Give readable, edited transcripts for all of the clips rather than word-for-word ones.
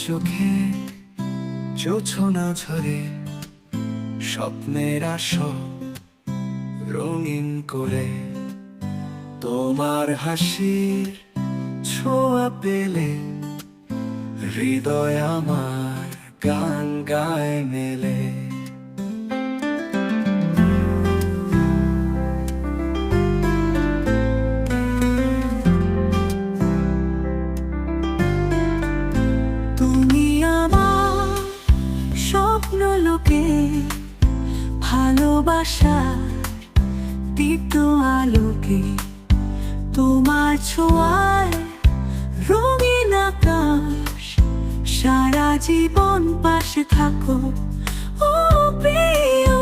চোখে জোছনা ঝরে স্বপ্নের আসর রঙিন করে তোমার হাসির ছোঁয়া পেলে হৃদয় আমার গান গায় মেলে। তুমি আমার স্বপ্ন লোকে ভালোবাসা দীপ্ত আলোকে তোমার ছোঁয়ায় রঙিন আকাশ সারা জীবন পাশে থাকো ও প্রিয়।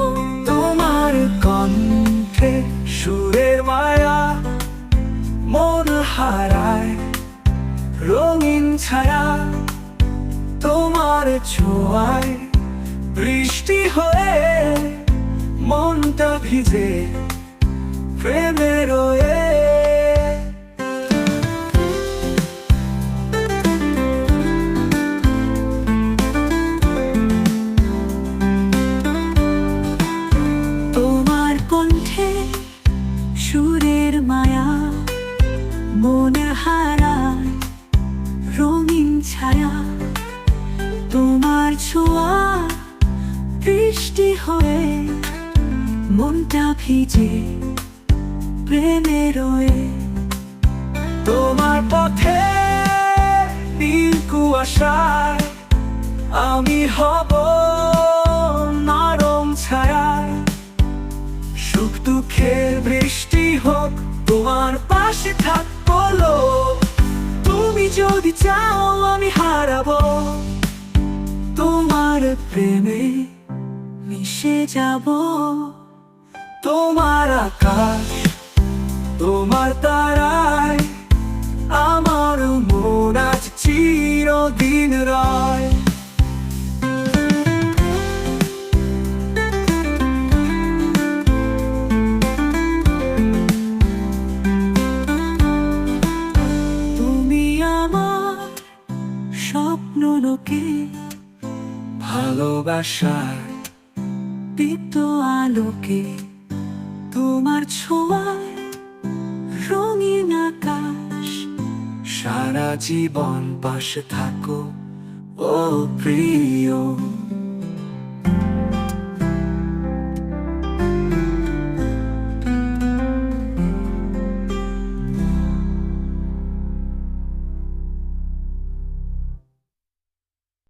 তোমার কণ্ঠে সুরের মায়া মন হারায় রঙিন ছায়া তোমার ছোঁয়ায় বৃষ্টি হয়ে মনটা ভিজে প্রেমে রয়ে। তোমার কণ্ঠে সুরের মায়া মন হারায় রঙিন ছায়া তোমার ছোঁয়া বৃষ্টি হয়ে মনটা ভিজে প্রেমে রয়ে। তোমার পথে নীল কুয়াশায় আমি হব নরম ছায়ায় সুখ দুঃখের বৃষ্টি হোক তোমার পাশে থাকবো। তুমি যদি চাও আমি হারাবো তোমার প্রেমে মিশে যাব। তোমার আকাশ তোমার তারায় আমার মন আজ চিরদিন রয়। তুমি আমার স্বপ্ন লোকে ভালোবাসার দীপ্ত আলোকে তোমার ছোঁয়ায় রঙিন আকাশ সারা জীবন পাশে থাকো ও প্রিয়।